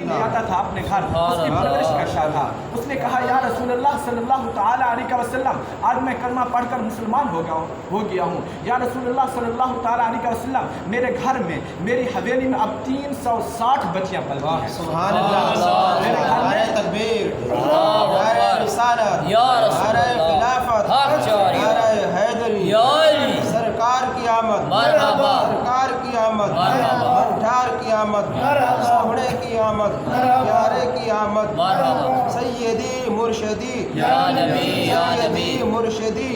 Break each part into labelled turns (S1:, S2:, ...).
S1: ले आता था अपने घर, उसकी परवरिश करता था। उसने कहा या रसूल अल्लाह सल्लल्लाहु ताला अलैहि वसल्लम, आज मैं कलमा पढ़कर मुसलमान हो गया हूँ। या रसूल अल्लाह सल्लल्लाहु ताला अलैहि वसल्लम, मेरे घर में, मेरी हवेली में अब 360 बच्चियाँ पलती हैं।
S2: सुभान अल्लाह,
S1: मेरे घर में
S2: नारे तकबीर, नारे रिसालत, नारे खिलाफत, नारे हैदरी, सरकार की आमद, सरकार की आमद, मंठार की आमद, सोहने की आमद, प्यारे की आमद, सैयदी मुर्शदी, सैयदी मुर्शदी,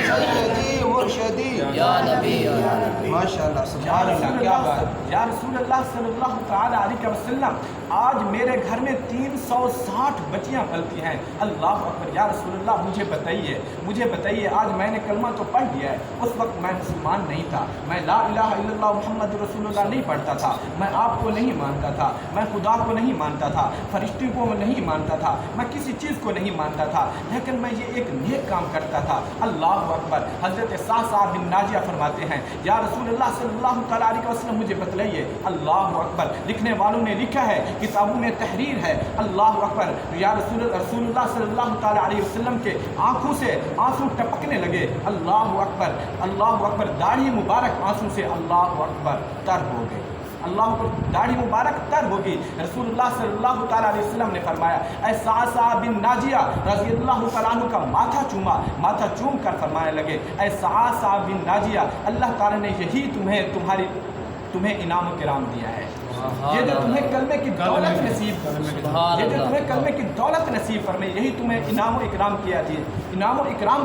S2: सैयदी मुर्शदी, माशाअल्लाह, सुभान अल्लाह, क्या बात।
S1: या रसूल अल्लाह सल्लल्लाहु ताला अलैहि वसल्लम, आज मेरे घर में 360 बच्चियाँ पलती हैं। अल्लाह अकबर। या रसूल अल्लाह, मुझे बताइए, आज मैंने कलमा तो पढ़ लिया है, उस वक्त मैं मुसलमान नहीं था, मैं ला इलाहा इल्लल्लाह मुहम्मद रसूलुल्लाह नहीं पढ़ता था, मैं आपको नहीं मानता था, मैं खुदा को नहीं मानता था, फरिश्ते को नहीं मानता था, मैं किसी चीज़ को नहीं मानता था, लेकिन मैं ये एक नेक काम करता था। अल्लाह अकबर। हज़रत साद बिन नाजिया फरमाते हैं, या रसूल अल्लाह सल्लल्लाहु ताला अलैहि वसल्लम, मुझे बतलाइए। अल्लाह अकबर। लिखने वालों ने लिखा है, किताबों में तहरीर है। अल्लाह अकबर। या रसूलुल्लाह सल्लल्लाहु ताला अलैहि वसल्लम के आँखों से आंसू टपकने लगे। अल्लाह अकबर, अल्लाह अकबर। दाढ़ी मुबारक आंसू से अल्लाह अकबर तर हो गई। अल्लाह को दाढ़ी मुबारक तर होगी। रसूलुल्लाह सल्लल्लाहु ताला अलैहि वसल्लम ने फरमाया, ऐ साद बिन नाजिया रज़ियल्लाहु ताला अन्हु का माथा चूम कर फरमाने लगे, ऐ साद बिन नाजिया, अल्लाह ताला ने यही तुम्हें इनाम किराम दिया है। ये जो तुम्हें कलमे की दौलत नसीब फरमाई, यही तुम्हें इनाम इकराम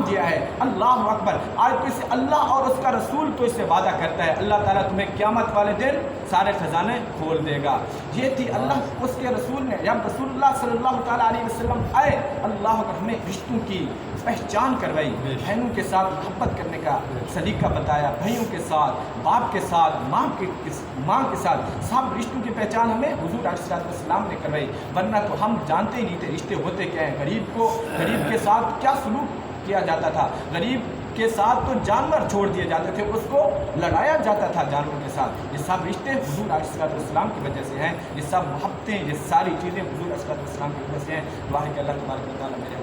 S1: दिया है। अल्लाह अकबर। आज तो इसे अल्लाह और उसका रसूल तो इससे वादा करता है, अल्लाह ताला तुम्हें क़यामत वाले दिन सारे खजाने खोल देगा। ये थी अल्लाह उसके रसूल ने, जब रसूलुल्लाह सल्लल्लाहु ताला अलैहि वसल्लम आए, अल्लाह अकबर हमें रिश्तों की पहचान करवाई, बहनों के साथ मोहब्बत करने का सलीका बताया, भाइयों के साथ, बाप के साथ, माँ के साथ, सब रिश्तों की पहचान हमें हुजूर अलैहिस्सलाम ने करवाई। वरना तो हम जानते ही नहीं थे रिश्ते होते क्या हैं। गरीब के साथ क्या सलूक किया जाता था। गरीब के साथ तो जानवर छोड़ दिए जाते थे, उसको लड़ाया जाता था जानवर के साथ। ये सब रिश्ते हुजूर अलैहिस्सलाम की वजह से हैं। ये सब मोहब्बतें, ये सारी चीज़ें हुजूर अलैहिस्सलाम की वजह से हैं। दुआ है कि अल्लाह तबारक व तआला मेरे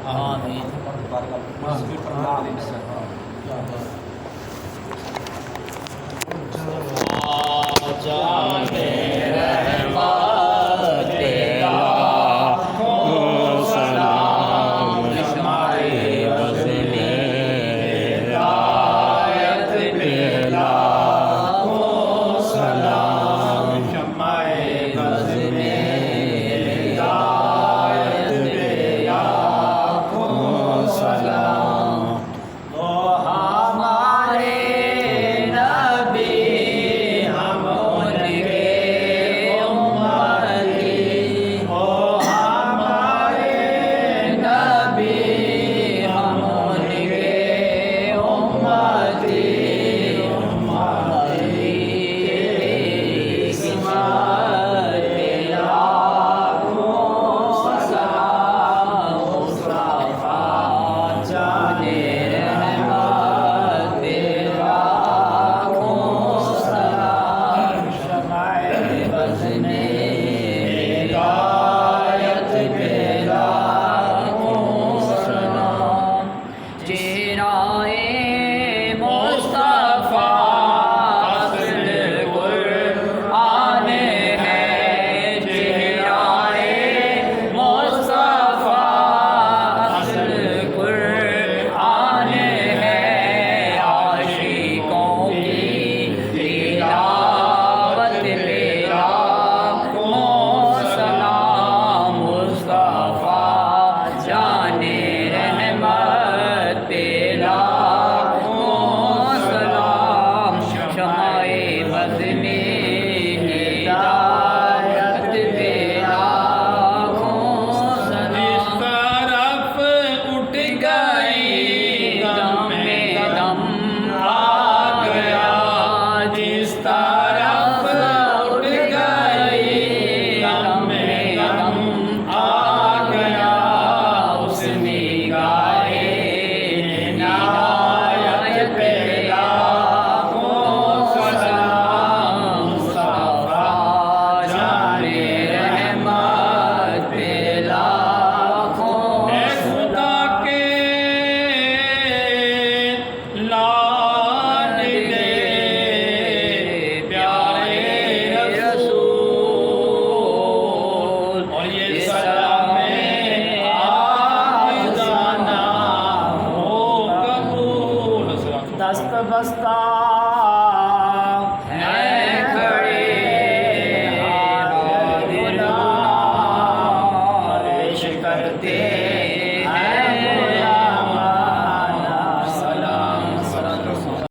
S3: हमारे नबी हम उनके واسطہ